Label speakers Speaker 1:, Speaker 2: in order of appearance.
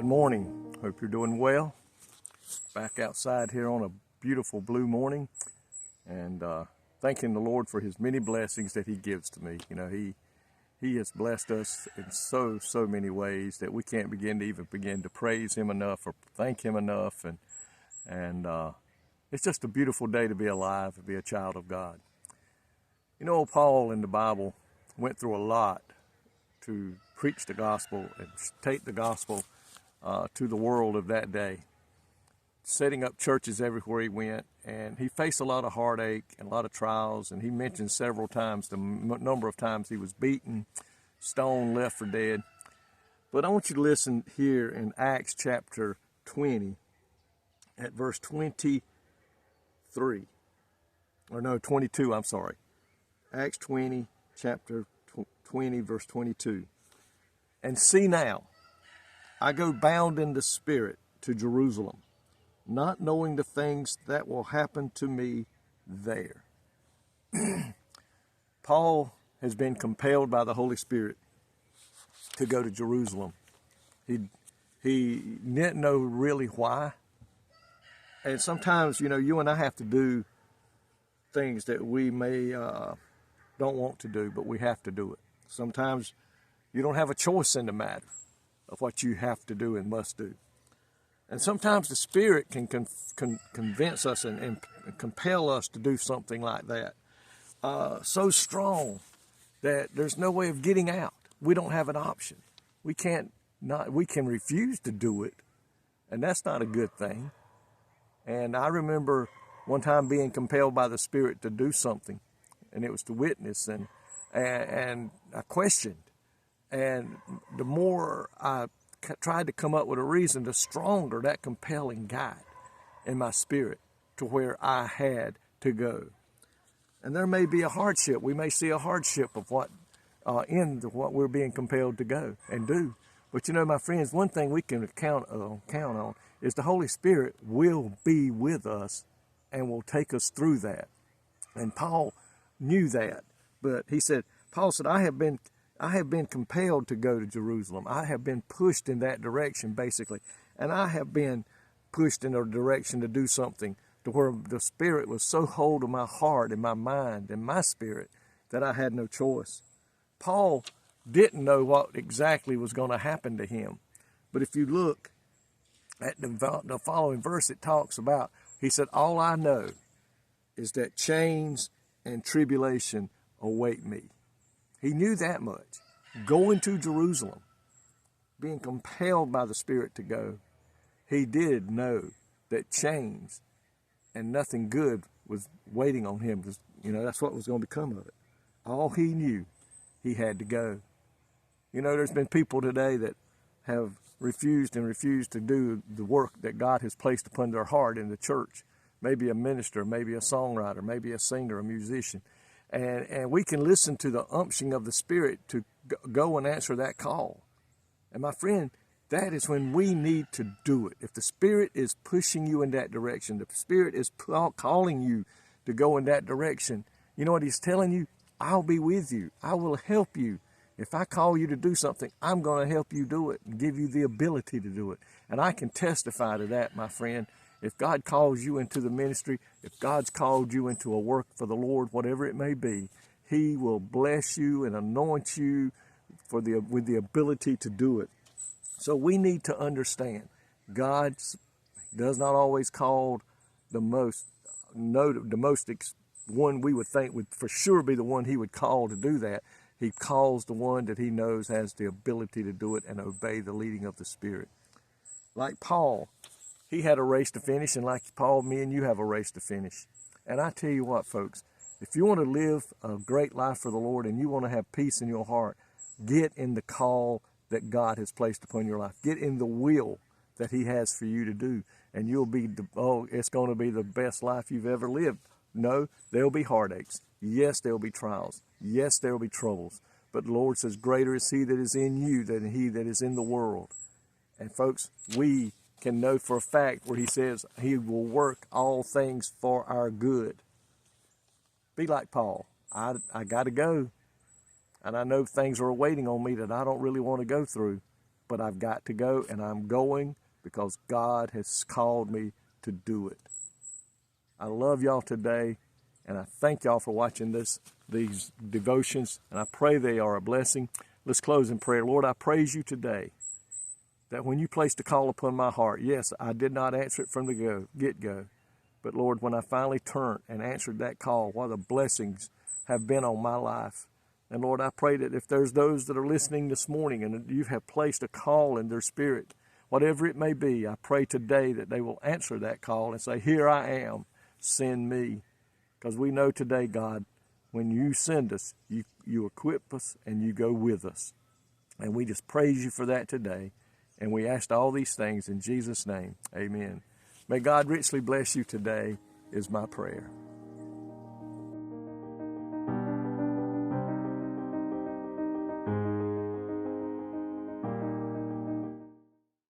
Speaker 1: Good morning. Hope you're doing well. Back outside here on a beautiful blue morning, and thanking the Lord for His many blessings that He gives to me. You know, He has blessed us in so many ways that we can't begin to praise Him enough or thank Him enough. And it's just a beautiful day to be alive, to be a child of God. You know, Paul in the Bible went through a lot to preach the gospel and take the gospel to the world of that day, setting up churches everywhere he went, and he faced a lot of heartache and a lot of trials, and he mentioned several times the number of times he was beaten, stoned, left for dead. But I want you to listen here in Acts chapter 20 at verse 22, I'm sorry. Acts 20, chapter 20, verse 22. And see now, I go bound in the Spirit to Jerusalem, not knowing the things that will happen to me there. Paul has been compelled by the Holy Spirit to go to Jerusalem. He didn't know really why. And sometimes, you know, you and I have to do things that we may don't want to do, but we have to do it. Sometimes you don't have a choice in the matter of what you have to do and must do. And sometimes the Spirit can convince us and compel us to do something like that. So strong that there's no way of getting out. We don't have an option. We can refuse to do it, and that's not a good thing. And I remember one time being compelled by the Spirit to do something, and it was to witness, and I questioned. And the more I tried to come up with a reason, the stronger that compelling got in my spirit to where I had to go. And there may be a hardship. We may see a hardship of what we're being compelled to go and do. But you know, my friends, one thing we can count on is the Holy Spirit will be with us and will take us through that. And Paul knew that. But Paul said, I have been compelled to go to Jerusalem. I have been pushed in that direction, basically. And I have been pushed in a direction to do something to where the Spirit was so hold of my heart and my mind and my spirit that I had no choice. Paul didn't know what exactly was going to happen to him. But if you look at the following verse, it talks about, he said, all I know is that chains and tribulation await me. He knew that much. Going to Jerusalem, being compelled by the Spirit to go, he did know that chains and nothing good was waiting on him. You know, that's what was going to become of it. All he knew, he had to go. You know, there's been people today that have refused to do the work that God has placed upon their heart in the church. Maybe a minister, maybe a songwriter, maybe a singer, a musician. And we can listen to the unctioning of the Spirit to go and answer that call. And my friend, that is when we need to do it. If the Spirit is pushing you in that direction, the Spirit is calling you to go in that direction, you know what He's telling you? I'll be with you. I will help you. If I call you to do something, I'm going to help you do it and give you the ability to do it. And I can testify to that, my friend. If God calls you into the ministry, if God's called you into a work for the Lord, whatever it may be, He will bless you and anoint you with the ability to do it. So we need to understand, God does not always call one we would think would for sure be the one He would call to do that. He calls the one that He knows has the ability to do it and obey the leading of the Spirit. Like Paul, he had a race to finish, and like Paul, me and you have a race to finish. And I tell you what, folks, if you want to live a great life for the Lord and you want to have peace in your heart, get in the call that God has placed upon your life. Get in the will that He has for you to do, and you'll be, it's going to be the best life you've ever lived. No, there'll be heartaches. Yes, there'll be trials. Yes, there'll be troubles. But the Lord says, greater is He that is in you than he that is in the world. And folks, we can know for a fact where He says He will work all things for our good. Be like Paul. I got to go. And I know things are waiting on me that I don't really want to go through. but I've got to go, and I'm going because God has called me to do it. I love y'all today, and I thank y'all for watching these devotions, and I pray they are a blessing. Let's close in prayer. Lord, I praise you today that when you placed a call upon my heart, yes, I did not answer it from the get-go, but Lord, when I finally turned and answered that call, what the blessings have been on my life. And Lord, I pray that if there's those that are listening this morning and you have placed a call in their spirit, whatever it may be, I pray today that they will answer that call and say, here I am, send me. Because we know today, God, when you send us, you equip us and you go with us. And we just praise you for that today. And we ask all these things in Jesus' name. Amen. May God richly bless you today is my prayer.